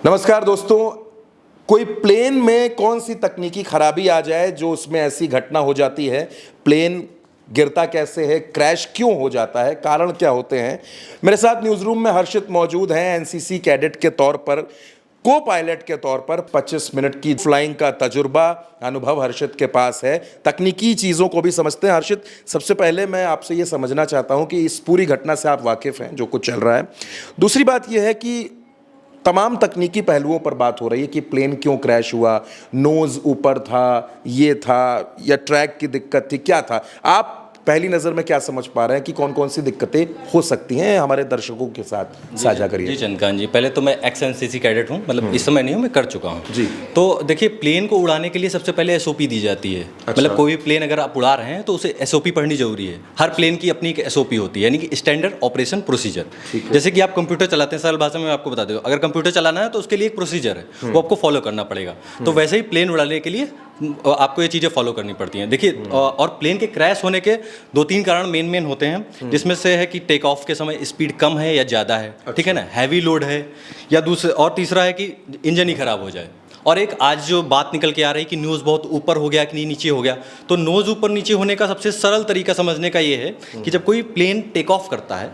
नमस्कार दोस्तों। कोई प्लेन में कौन सी तकनीकी खराबी आ जाए जो उसमें ऐसी घटना हो जाती है, प्लेन गिरता कैसे है, क्रैश क्यों हो जाता है, कारण क्या होते हैं। मेरे साथ न्यूज़ रूम में हर्षित मौजूद हैं। एनसीसी कैडेट के तौर पर, को पायलट के तौर पर 25 मिनट की फ्लाइंग का तजुर्बा, अनुभव हर्षित के पास है। तकनीकी चीज़ों को भी समझते हैं हर्षित। सबसे पहले मैं आपसे ये समझना चाहता हूँ कि इस पूरी घटना से आप वाकिफ़ हैं जो कुछ चल रहा है। दूसरी बात यह है कि तमाम तकनीकी पहलुओं पर बात हो रही है कि प्लेन क्यों क्रैश हुआ, नोज ऊपर था, ये था, या ट्रैक की दिक्कत थी, क्या था। आप पहली नज़र में क्या समझ पा रहे हैं कि कौन कौन सी दिक्कतें हो सकती हैं, हमारे दर्शकों के साथ साझा करिए। जी चंद्रकांत जी, पहले तो मैं एक्स एनसीसी कैडेट हूँ, मतलब इस समय नहीं हूँ, मैं कर चुका हूँ जी। तो देखिए, प्लेन को उड़ाने के लिए सबसे पहले एसओपी दी जाती है। मतलब कोई भी प्लेन अगर आप उड़ा रहे हैं तो उसे एसओपी पढ़नी जरूरी है। हर प्लेन की अपनी एक एसओपी होती है, यानी कि स्टैंडर्ड ऑपरेशन प्रोसीजर। जैसे कि आप कंप्यूटर चलाते हैं, सरल भाषा में आपको बता दूँ, अगर कंप्यूटर चलाना है तो उसके लिए एक प्रोसीजर है, वो आपको फॉलो करना पड़ेगा। तो वैसे ही प्लेन उड़ाने के लिए आपको ये चीज़ें फॉलो करनी पड़ती हैं। देखिए, और प्लेन के क्रैश होने के 2-3 कारण मेन होते हैं, जिसमें से है कि टेक ऑफ के समय स्पीड कम है या ज़्यादा है, ठीक है ना, हैवी लोड है, या दूसरे और तीसरा है कि इंजन ही खराब हो जाए। और एक आज जो बात निकल के आ रही है कि नोज़ बहुत ऊपर हो गया कि नीचे हो गया, तो नोज़ ऊपर नीचे होने का सबसे सरल तरीका समझने का ये है कि जब कोई प्लेन टेक ऑफ करता है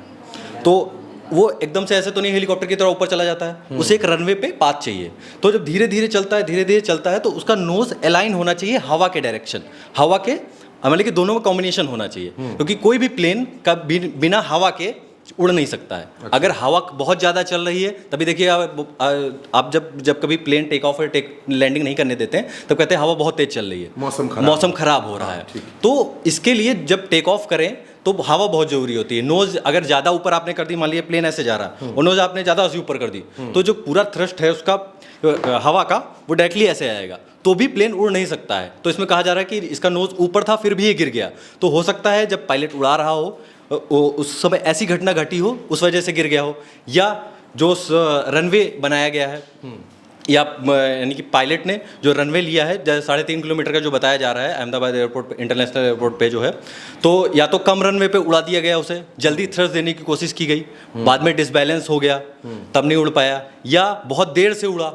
तो वो एकदम से ऐसे तो नहीं हेलीकॉप्टर की तरह ऊपर चला जाता है, उसे एक रनवे पे पाथ चाहिए। तो जब धीरे धीरे चलता है तो उसका नोज अलाइन होना चाहिए हवा के डायरेक्शन, हवा के मतलब कि दोनों का कॉम्बिनेशन होना चाहिए, क्योंकि कोई भी प्लेन का बिना हवा के उड़ नहीं सकता है। अच्छा। अगर हवा बहुत ज़्यादा चल रही है तभी देखिए, आप जब कभी प्लेन टेक ऑफ और लैंडिंग नहीं करने देते हैं तब कहते हैं हवा बहुत तेज चल रही है, मौसम खराब हो रहा है। तो इसके लिए जब टेक ऑफ करें तो हवा बहुत जरूरी होती है। नोज अगर ज़्यादा ऊपर आपने कर दी, मान लीजिए प्लेन ऐसे जा रहा है और नोज आपने ज़्यादा ऐसे ऊपर कर दी, तो जो पूरा थ्रस्ट है उसका हवा का, वो डायरेक्टली ऐसे आएगा, तो भी प्लेन उड़ नहीं सकता है। तो इसमें कहा जा रहा है कि इसका नोज ऊपर था फिर भी ये गिर गया। तो हो सकता है जब पायलट उड़ा रहा हो उस समय ऐसी घटना घटी हो, उस वजह से गिर गया हो, या जो रनवे बनाया गया है, या यानी कि पायलट ने जो रनवे लिया है 3.5 किलोमीटर का जो बताया जा रहा है अहमदाबाद एयरपोर्ट, इंटरनेशनल एयरपोर्ट पे जो है, तो या तो कम रनवे पे उड़ा दिया गया, उसे जल्दी थ्रस्ट देने की कोशिश की गई, बाद में डिसबैलेंस हो गया, तब नहीं उड़ पाया, या बहुत देर से उड़ा,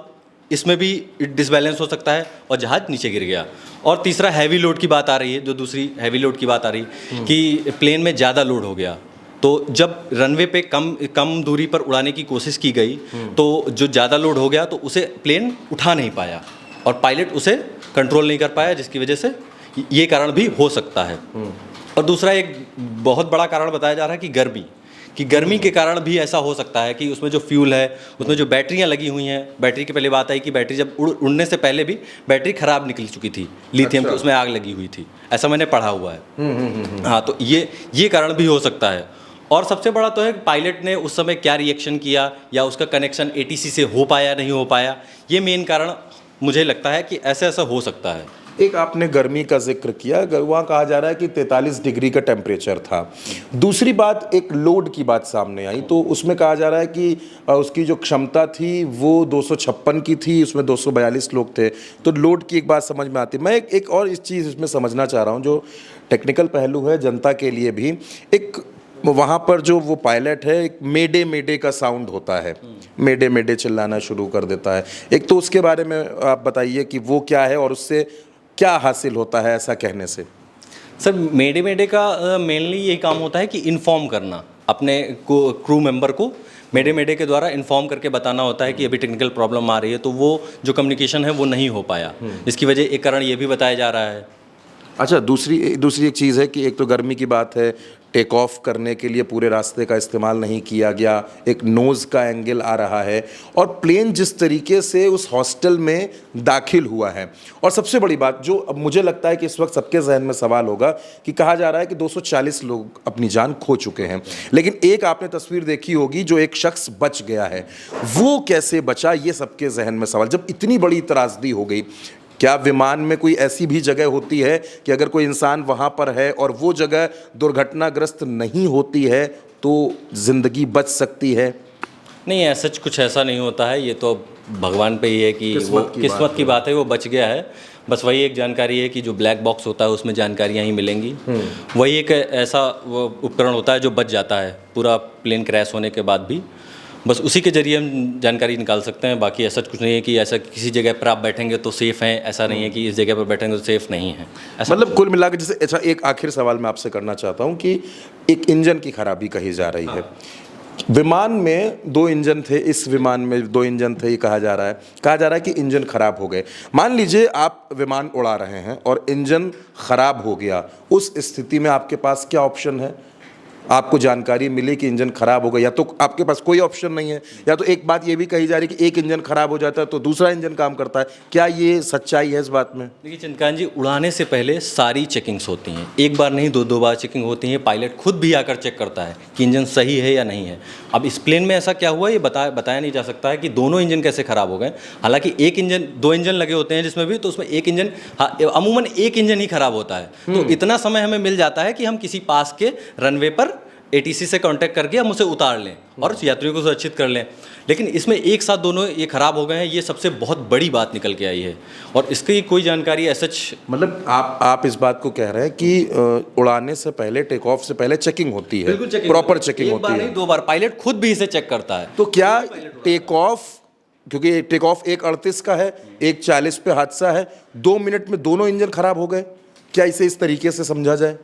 इसमें भी डिसबैलेंस हो सकता है और जहाज़ नीचे गिर गया। और तीसरा हैवी लोड की बात आ रही है, जो दूसरी हैवी लोड की बात आ रही है कि प्लेन में ज़्यादा लोड हो गया, तो जब रनवे पे कम दूरी पर उड़ाने की कोशिश की गई तो जो ज़्यादा लोड हो गया तो उसे प्लेन उठा नहीं पाया और पायलट उसे कंट्रोल नहीं कर पाया, जिसकी वजह से ये कारण भी हो सकता है। और दूसरा एक बहुत बड़ा कारण बताया जा रहा है कि गर्मी के कारण भी ऐसा हो सकता है कि उसमें जो फ्यूल है, उसमें जो बैटरियां लगी हुई हैं, बैटरी की पहले बात आई कि बैटरी जब उड़ने से पहले भी बैटरी खराब निकल चुकी थी, लिथियम की उसमें आग लगी हुई थी, ऐसा मैंने पढ़ा हुआ है। हाँ, तो ये कारण भी हो सकता है। और सबसे बड़ा तो है पायलट ने उस समय क्या रिएक्शन किया, या उसका कनेक्शन एटीसी से हो पाया नहीं हो पाया, ये मेन कारण मुझे लगता है कि ऐसा हो सकता है। एक आपने गर्मी का जिक्र किया, वहाँ कहा जा रहा है कि 43 डिग्री का टेम्परेचर था। दूसरी बात, एक लोड की बात सामने आई, तो उसमें कहा जा रहा है कि उसकी जो क्षमता थी वो 256 की थी, उसमें 242 लोग थे, तो लोड की एक बात समझ में आती है। मैं एक और इस चीज़ इसमें समझना चाह रहा हूँ, जो टेक्निकल पहलू है जनता के लिए भी। एक वहाँ पर जो वो पायलट है, एक मेडे का साउंड होता है, मेडे चिल्लाना शुरू कर देता है। एक तो उसके बारे में आप बताइए कि वो क्या है और उससे क्या हासिल होता है ऐसा कहने से। सर, मेडे का मेनली यही काम होता है कि इन्फॉर्म करना अपने क्रू मेंबर को, मेडे के द्वारा इन्फॉर्म करके बताना होता है कि अभी टेक्निकल प्रॉब्लम आ रही है, तो वो जो कम्युनिकेशन है वो नहीं हो पाया, इसकी वजह एक कारण ये भी बताया जा रहा है। अच्छा, दूसरी एक चीज़ है कि एक तो गर्मी की बात है, टेक ऑफ करने के लिए पूरे रास्ते का इस्तेमाल नहीं किया गया, एक नोज़ का एंगल आ रहा है, और प्लेन जिस तरीके से उस हॉस्टल में दाखिल हुआ है। और सबसे बड़ी बात जो अब मुझे लगता है कि इस वक्त सबके जहन में सवाल होगा कि कहा जा रहा है कि 240 लोग अपनी जान खो चुके हैं, लेकिन एक आपने तस्वीर देखी होगी जो एक शख्स बच गया है, वो कैसे बचा, ये सबके जहन में सवाल। जब इतनी बड़ी त्रासदी हो गई, क्या विमान में कोई ऐसी भी जगह होती है कि अगर कोई इंसान वहाँ पर है और वो जगह दुर्घटनाग्रस्त नहीं होती है तो ज़िंदगी बच सकती है? नहीं, ऐसा कुछ ऐसा नहीं होता है, ये तो भगवान पे ही है कि वो किस्मत की बात है, वो बच गया है। बस वही एक जानकारी है कि जो ब्लैक बॉक्स होता है उसमें जानकारियाँ ही मिलेंगी। वही एक ऐसा वो उपकरण होता है जो बच जाता है पूरा प्लेन क्रैश होने के बाद भी। बस उसी के जरिए हम जानकारी निकाल सकते हैं। बाकी ऐसा कुछ नहीं है कि ऐसा किसी जगह पर आप बैठेंगे तो सेफ़ हैं, ऐसा नहीं है कि इस जगह पर बैठेंगे तो सेफ़ नहीं है। ऐसा मतलब कुल मिला के जैसे अच्छा, एक आखिर सवाल मैं आपसे करना चाहता हूँ कि एक इंजन की खराबी कही जा रही है। विमान में 2 इंजन थे, इस विमान में 2 इंजन थे, ये कहा जा रहा है कि इंजन खराब हो गए। मान लीजिए आप विमान उड़ा रहे हैं और इंजन खराब हो गया, उस स्थिति में आपके पास क्या ऑप्शन है? आपको जानकारी मिली कि इंजन खराब हो गया, या तो आपके पास कोई ऑप्शन नहीं है, या तो एक बात ये भी कही जा रही है कि एक इंजन खराब हो जाता है तो दूसरा इंजन काम करता है। क्या ये सच्चाई है इस बात में? देखिए चंद्रकांत जी, उड़ाने से पहले सारी चेकिंग्स होती हैं, एक बार नहीं 2 बार चेकिंग होती है। पायलट खुद भी आकर चेक करता है कि इंजन सही है या नहीं है। अब इस प्लेन में ऐसा क्या हुआ ये बताया नहीं जा सकता है कि दोनों इंजन कैसे खराब हो गए। हालांकि 2 इंजन लगे होते हैं जिसमें भी, तो उसमें एक इंजन, अमूमन एक इंजन ही खराब होता है। तो इतना समय हमें मिल जाता है कि हम किसी पास के रनवे पर ATC से कांटेक्ट करके हम उसे उतार लें और यात्रियों को सुरक्षित कर लें। लेकिन इसमें एक साथ दोनों ये खराब हो गए हैं, ये सबसे बहुत बड़ी बात निकल के आई है। और इसकी कोई जानकारी सच, मतलब आप इस बात को कह रहे हैं कि उड़ाने से पहले, टेक ऑफ से पहले चेकिंग होती है, प्रॉपर चेकिंग होती है। एक बार नहीं 2 बार, पायलट खुद भी इसे चेक करता है। तो क्या टेक ऑफ, क्योंकि टेक ऑफ 1:38 का है, 1:40 पे हादसा है, 2 मिनट में दोनों इंजन खराब हो गए, क्या इसे इस तरीके से समझा जाए?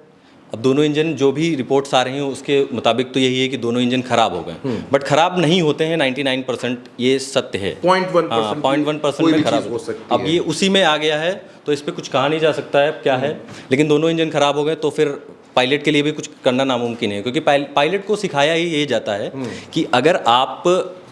अब दोनों इंजन, जो भी रिपोर्ट्स आ रही हैं उसके मुताबिक तो यही है कि दोनों इंजन खराब हो गए, बट खराब नहीं होते हैं 99%, ये सत्य है। 0.1% में खराब हो सकती है। अब ये उसी में आ गया है तो इस पर कुछ कहा नहीं जा सकता है क्या है। लेकिन दोनों इंजन खराब हो गए तो फिर पायलट के लिए भी कुछ करना नामुमकिन है, क्योंकि पायलट को सिखाया ही ये जाता है कि अगर आप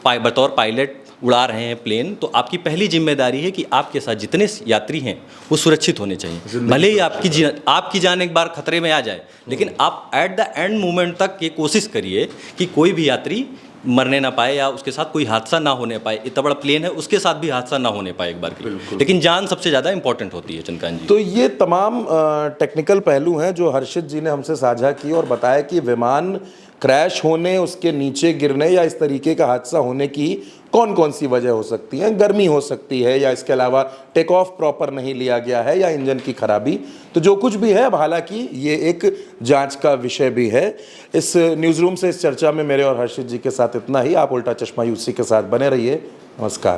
बतौर पायलट उड़ा रहे हैं प्लेन, तो आपकी पहली जिम्मेदारी है कि आपके साथ जितने यात्री हैं वो सुरक्षित होने चाहिए। भले ही आपकी जान एक बार खतरे में आ जाए, लेकिन आप एट द एंड मोमेंट तक ये कोशिश करिए कि कोई भी यात्री मरने ना पाए या उसके साथ कोई हादसा ना होने पाए। इतना बड़ा प्लेन है, उसके साथ भी हादसा ना होने पाए एक बार के लिए। लेकिन जान सबसे ज़्यादा इंपॉर्टेंट होती है चंद्रकांत जी। तो ये तमाम टेक्निकल पहलू हैं जो हर्षित जी ने हमसे साझा किए और बताया कि विमान क्रैश होने, उसके नीचे गिरने या इस तरीके का हादसा होने की कौन कौन सी वजह हो सकती है। गर्मी हो सकती है, या इसके अलावा टेक ऑफ प्रॉपर नहीं लिया गया है, या इंजन की खराबी। तो जो कुछ भी है, अब हालांकि ये एक जांच का विषय भी है। इस न्यूज़ रूम से इस चर्चा में मेरे और हर्षित जी के साथ इतना ही। आप उल्टा चश्मा यूसी के साथ बने रहिए। नमस्कार।